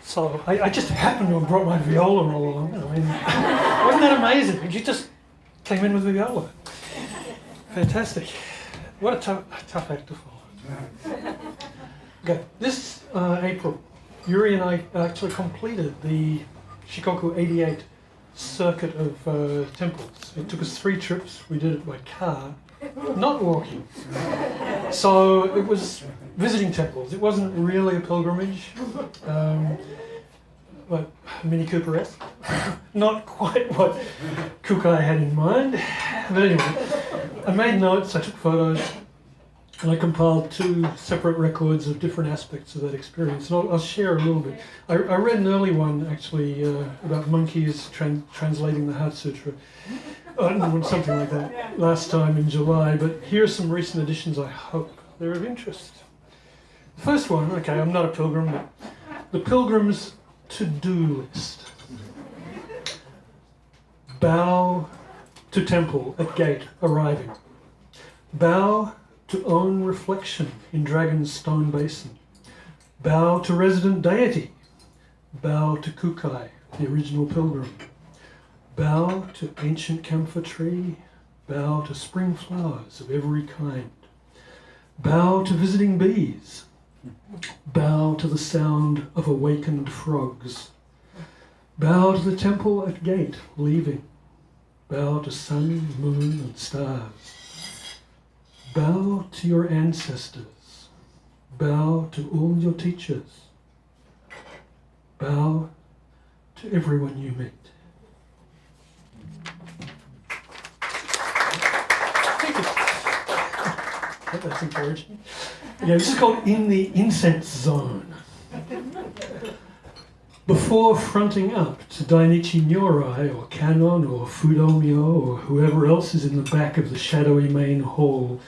So I just happened to have brought my viola all along. I mean, wasn't that amazing? You just came in with a viola. Fantastic. What a tough act to follow. Okay, this April, Yuri and I actually completed the Shikoku 88 circuit of temples. It took us 3 trips. We did it by car, not walking. So it was visiting temples. It wasn't really a pilgrimage, like Mini Cooper-esque. Not quite what Kukai had in mind. But anyway, I made notes, I took photos, and I compiled 2 separate records of different aspects of that experience. And I'll share a little bit. I read an early one, actually, about monkeys translating the Heart Sutra, something like that, last time in July. But here are some recent additions. I hope they're of interest. The first one, okay, I'm not a pilgrim, but the pilgrim's to-do list. Bow to temple at gate arriving. Bow to own reflection in Dragon's stone basin. Bow to resident deity. Bow to Kukai, the original pilgrim. Bow to ancient camphor tree. Bow to spring flowers of every kind. Bow to visiting bees. Bow to the sound of awakened frogs. Bow to the temple at gate leaving. Bow to sun, moon and stars. Bow to your ancestors. Bow to all your teachers. Bow to everyone you meet. Thank you. That's encouraging. Yeah, this is called In the Incense Zone. Before fronting up to Dainichi Nyorai or Kannon or Fudomyo or whoever else is in the back of the shadowy main hall,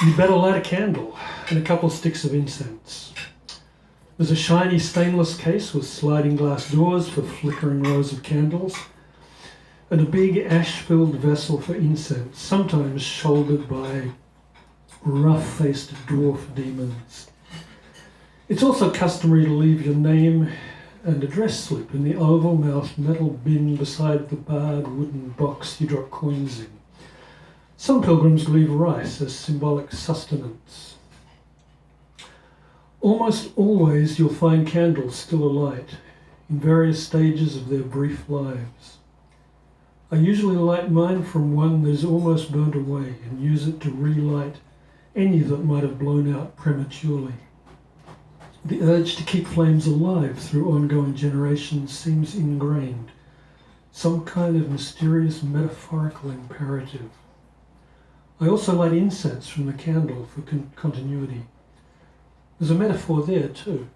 you better light a candle and a couple sticks of incense. There's a shiny stainless case with sliding glass doors for flickering rows of candles, and a big ash-filled vessel for incense, sometimes shouldered by rough-faced dwarf demons. It's also customary to leave your name and address slip in the oval-mouthed metal bin beside the barred wooden box you drop coins in. Some pilgrims leave rice as symbolic sustenance. Almost always you'll find candles still alight in various stages of their brief lives. I usually light mine from one that is almost burnt away and use it to relight any that might have blown out prematurely. The urge to keep flames alive through ongoing generations seems ingrained, some kind of mysterious metaphorical imperative. I also light incense from the candle for continuity. There's a metaphor there too.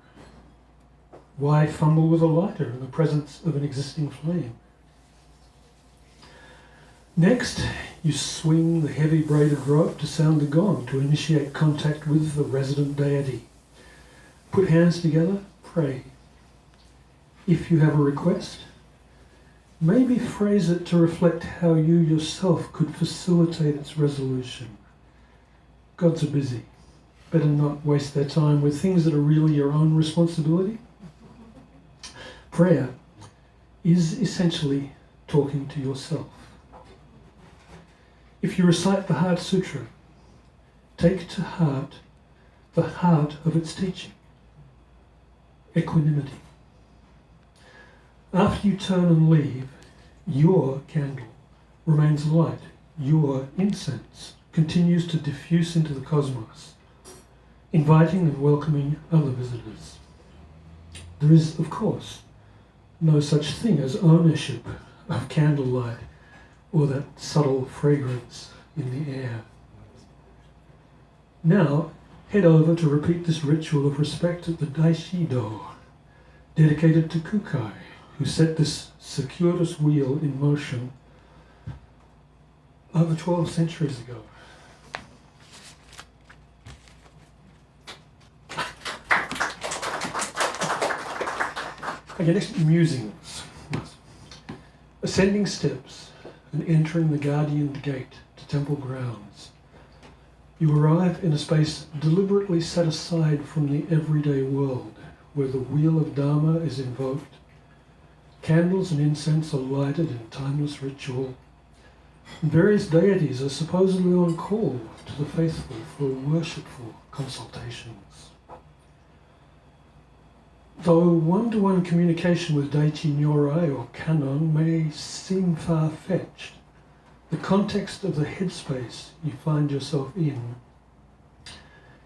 Why fumble with a lighter in the presence of an existing flame? Next, you swing the heavy braided rope to sound the gong to initiate contact with the resident deity. Put hands together, pray. If you have a request, maybe phrase it to reflect how you yourself could facilitate its resolution. Gods are busy. Better not waste their time with things that are really your own responsibility. Prayer is essentially talking to yourself. If you recite the Heart Sutra, take to heart the heart of its teaching. Equanimity. After you turn and leave, your candle remains light. Your incense continues to diffuse into the cosmos, inviting and welcoming other visitors. There is, of course, no such thing as ownership of candlelight or that subtle fragrance in the air. Now, head over to repeat this ritual of respect at the Daishido, dedicated to Kukai, who set this circuitous wheel in motion over 12 centuries ago. Okay, next, musings. Ascending steps and entering the guardian gate to temple grounds. You arrive in a space deliberately set aside from the everyday world, where the wheel of Dharma is invoked, candles and incense are lighted in timeless ritual, and various deities are supposedly on call to the faithful for worshipful consultations. Though one-to-one communication with Daichi Nyorai or Kannon may seem far-fetched, the context of the headspace you find yourself in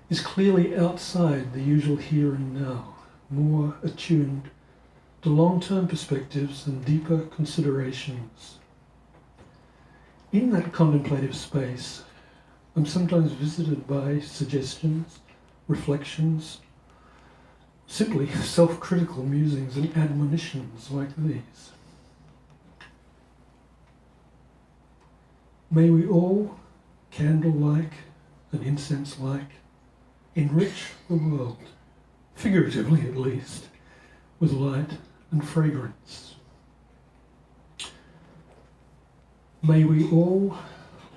is clearly outside the usual here and now, more attuned to long-term perspectives and deeper considerations. In that contemplative space, I'm sometimes visited by suggestions, reflections, simply self-critical musings and admonitions like these. May we all, candle-like and incense-like, enrich the world, figuratively at least, with light and fragrance. May we all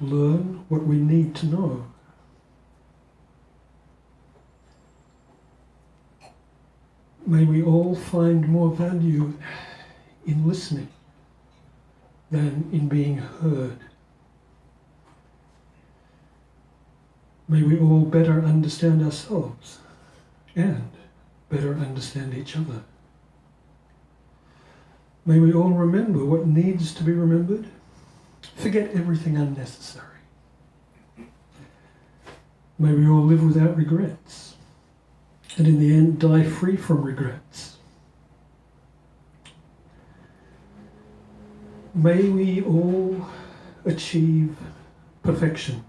learn what we need to know. May we all find more value in listening than in being heard. May we all better understand ourselves and better understand each other. May we all remember what needs to be remembered. Forget everything unnecessary. May we all live without regrets, and in the end die free from regrets. May we all achieve perfection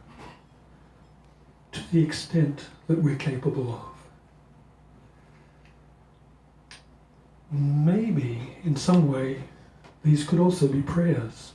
to the extent that we're capable of. Maybe, in some way, these could also be prayers.